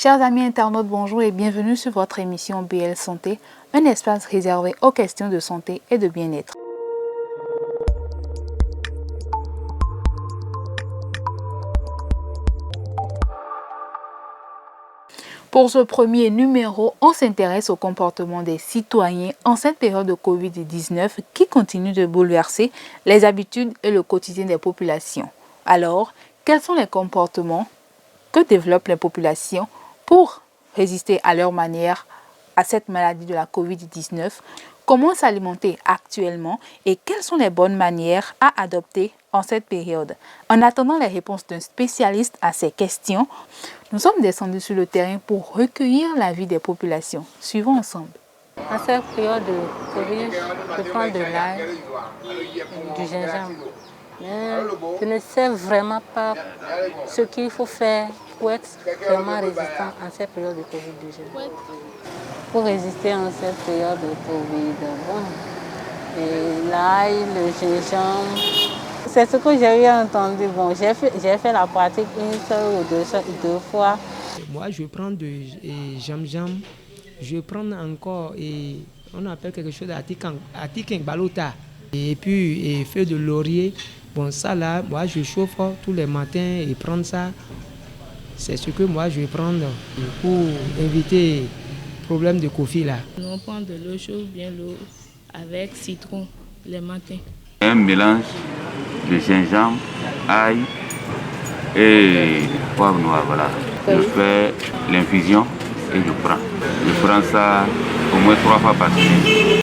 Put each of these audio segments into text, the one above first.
Chers amis internautes, bonjour et bienvenue sur votre émission BL Santé, un espace réservé aux questions de santé et de bien-être. Pour ce premier numéro, on s'intéresse au comportement des citoyens en cette période de Covid-19 qui continue de bouleverser les habitudes et le quotidien des populations. Alors, quels sont les comportements que développent les populations pour résister à leur manière à cette maladie de la Covid-19? Comment s'alimenter actuellement et quelles sont les bonnes manières à adopter en cette période? En attendant les réponses d'un spécialiste à ces questions, nous sommes descendus sur le terrain pour recueillir l'avis des populations. Suivons ensemble. En cette période de Covid, je prends de l'ail, du gingembre. Mais je ne sais vraiment pas ce qu'il faut faire pour être vraiment résistant en cette période de Covid-19. Pour résister en cette période de Covid, et l'ail, le gingembre, c'est ce que j'ai eu entendu. Bon, j'ai fait la pratique une seule ou deux fois. Moi, je prends de gingembre, je prends encore, et on appelle quelque chose d'Atiking Balota, et puis feuille de laurier. Bon, ça là, moi je chauffe tous les matins et prendre ça, c'est ce que moi je vais prendre pour éviter le problème de Covid là. On prend de l'eau chaude, bien l'eau avec citron les matins. Un mélange de gingembre, ail et poivre noir, voilà. Je fais l'infusion et je prends. Je prends ça au moins 3 fois par semaine.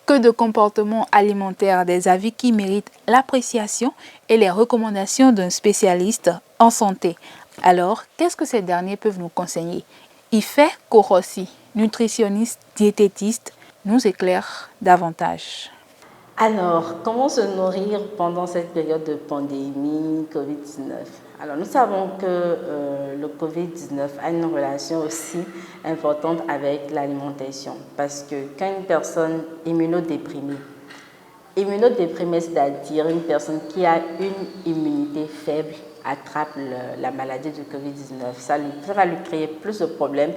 Que de comportements alimentaires, des avis qui méritent l'appréciation et les recommandations d'un spécialiste en santé. Alors, qu'est-ce que ces derniers peuvent nous conseiller? Ife Korossi, nutritionniste, diététiste, nous éclaire davantage. Alors, comment se nourrir pendant cette période de pandémie Covid-19? Alors, nous savons que le Covid-19 a une relation aussi importante avec l'alimentation parce que quand une personne immunodéprimée, c'est-à-dire une personne qui a une immunité faible, attrape la maladie du Covid-19, ça va lui créer plus de problèmes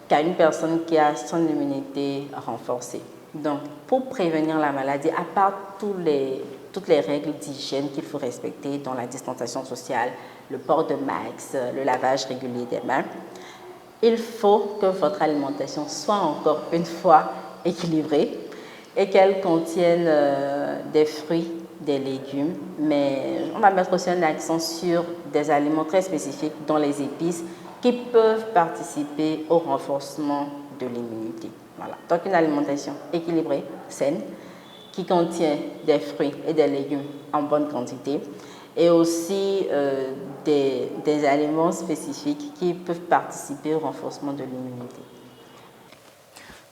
qu'à une personne qui a son immunité renforcée. Donc, pour prévenir la maladie, à part toutes les règles d'hygiène qu'il faut respecter, dont la distanciation sociale, le port de masque, le lavage régulier des mains, il faut que votre alimentation soit encore une fois équilibrée et qu'elle contienne des fruits, des légumes, mais on va mettre aussi un accent sur des aliments très spécifiques, dont les épices, qui peuvent participer au renforcement de l'immunité. Voilà. Donc une alimentation équilibrée, saine, qui contient des fruits et des légumes en bonne quantité et aussi des aliments spécifiques qui peuvent participer au renforcement de l'immunité.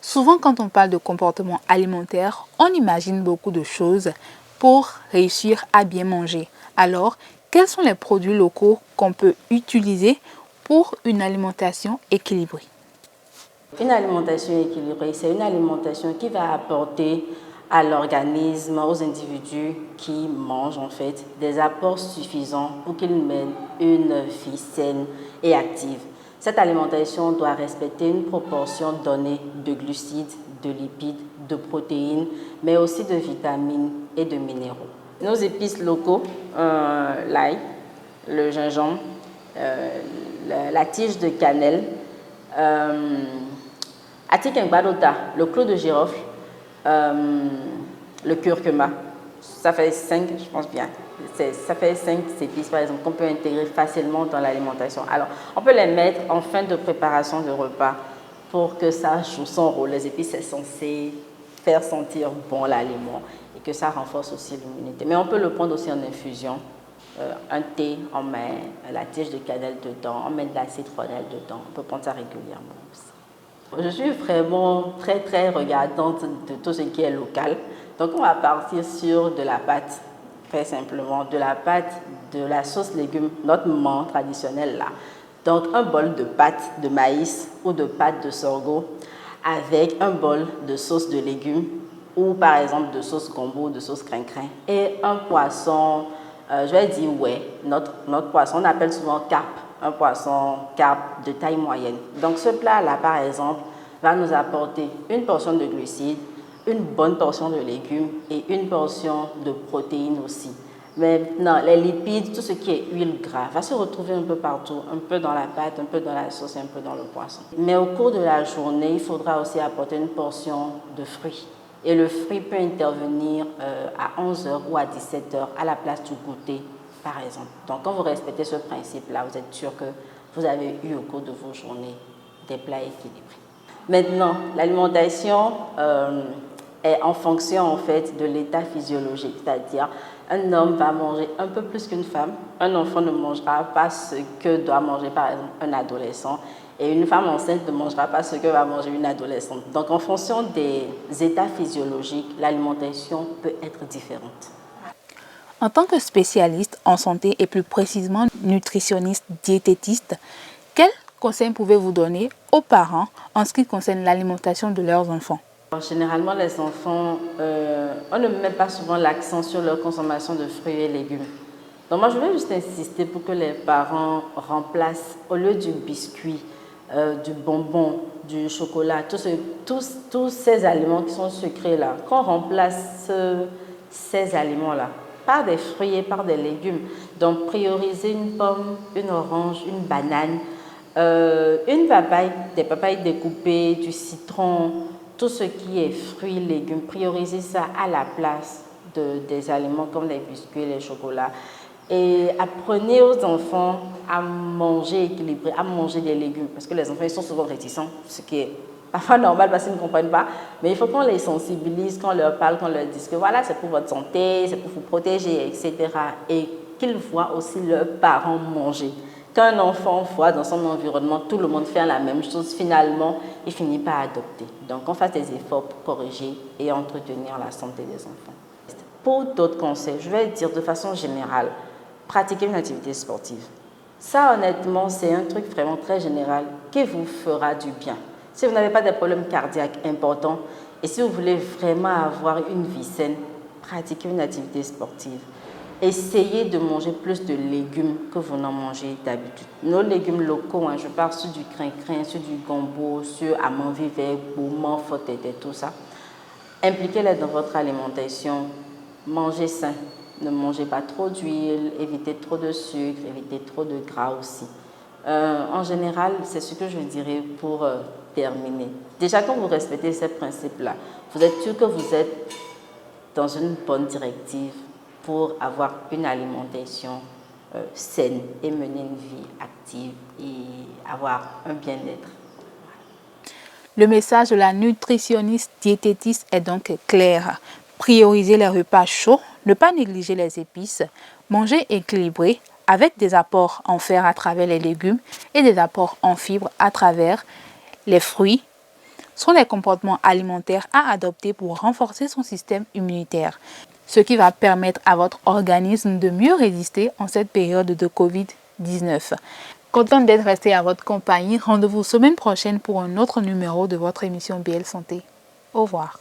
Souvent, quand on parle de comportement alimentaire, on imagine beaucoup de choses pour réussir à bien manger. Alors, quels sont les produits locaux qu'on peut utiliser pour une alimentation équilibrée? Une alimentation équilibrée, c'est une alimentation qui va apporter à l'organisme, aux individus qui mangent en fait, des apports suffisants pour qu'ils mènent une vie saine et active. Cette alimentation doit respecter une proportion donnée de glucides, de lipides, de protéines, mais aussi de vitamines et de minéraux. Nos épices locaux, l'ail, le gingembre, la tige de cannelle, Atiking Balota, le clou de girofle, le curcuma, ça fait 5, je pense bien. Ça fait 5 épices, par exemple, qu'on peut intégrer facilement dans l'alimentation. Alors, on peut les mettre en fin de préparation de repas pour que ça joue son rôle. Les épices, c'est censé faire sentir bon l'aliment et que ça renforce aussi l'immunité. Mais on peut le prendre aussi en infusion. Un thé, on met la tige de cannelle dedans, on met de la citronnelle dedans. On peut prendre ça régulièrement aussi. Je suis vraiment très regardante de tout ce qui est local. Donc, on va partir sur de la pâte, très simplement, de la pâte, de la sauce légumes, notre moment traditionnel là. Donc, un bol de pâte de maïs ou de pâte de sorgho avec un bol de sauce de légumes ou par exemple de sauce gombo, de sauce crin-crin et un poisson, je vais dire notre poisson, on appelle souvent carpe. un poisson carpe de taille moyenne. Donc ce plat-là, par exemple, va nous apporter une portion de glucides, une bonne portion de légumes et une portion de protéines aussi. Maintenant, les lipides, tout ce qui est huile gras, va se retrouver un peu partout, un peu dans la pâte, un peu dans la sauce et un peu dans le poisson. Mais au cours de la journée, il faudra aussi apporter une portion de fruits. Et le fruit peut intervenir à 11h ou à 17h à la place du goûter, par exemple. Donc, quand vous respectez ce principe-là, vous êtes sûr que vous avez eu au cours de vos journées des plats équilibrés. Maintenant, l'alimentation est en fonction en fait de l'état physiologique, c'est-à-dire un homme va manger un peu plus qu'une femme, un enfant ne mangera pas ce que doit manger par exemple un adolescent et une femme enceinte ne mangera pas ce que va manger une adolescente. Donc en fonction des états physiologiques, l'alimentation peut être différente. En tant que spécialiste en santé et plus précisément nutritionniste diététiste, quels conseils pouvez-vous donner aux parents en ce qui concerne l'alimentation de leurs enfants? Généralement, les enfants, on ne met pas souvent l'accent sur leur consommation de fruits et légumes. Donc moi, je vais juste insister pour que les parents remplacent, au lieu du biscuit, du bonbon, du chocolat, tous ces aliments qui sont sucrés là, qu'on remplace ces aliments-là par des fruits et par des légumes. Donc prioriser une pomme, une orange, une banane, une papaye, des papayes découpées, du citron, tout ce qui est fruits, légumes, priorisez ça à la place des aliments comme les biscuits, les chocolats. Et apprenez aux enfants à manger équilibré, à manger des légumes. Parce que les enfants ils sont souvent réticents, ce qui est parfois normal parce qu'ils ne comprennent pas. Mais il faut qu'on les sensibilise, qu'on leur parle, qu'on leur dise que voilà, c'est pour votre santé, c'est pour vous protéger, etc. Et qu'ils voient aussi leurs parents manger. Quand un enfant voit dans son environnement tout le monde faire la même chose, finalement, il finit par adopter. Donc, on fasse des efforts pour corriger et entretenir la santé des enfants. Pour d'autres conseils, je vais dire de façon générale, pratiquer une activité sportive. Ça, honnêtement, c'est un truc vraiment très général qui vous fera du bien. Si vous n'avez pas de problèmes cardiaques importants et si vous voulez vraiment avoir une vie saine, pratiquez une activité sportive. Essayez de manger plus de légumes que vous n'en mangez d'habitude. Nos légumes locaux, je parle sur du crin-crin, sur du gombo, sur amande vivek, boumon, fotete, tout ça. Impliquez-les dans votre alimentation. Mangez sain. Ne mangez pas trop d'huile, évitez trop de sucre, évitez trop de gras aussi. En général, c'est ce que je dirais pour terminer. Déjà, quand vous respectez ces principes-là, vous êtes sûr que vous êtes dans une bonne directive pour avoir une alimentation saine et mener une vie active et avoir un bien-être. Le message de la nutritionniste diététiste est donc clair. Prioriser les repas chauds, ne pas négliger les épices, manger équilibré avec des apports en fer à travers les légumes et des apports en fibres à travers les fruits sont des comportements alimentaires à adopter pour renforcer son système immunitaire, ce qui va permettre à votre organisme de mieux résister en cette période de Covid-19. Contente d'être restée à votre compagnie. Rendez-vous semaine prochaine pour un autre numéro de votre émission BL Santé. Au revoir.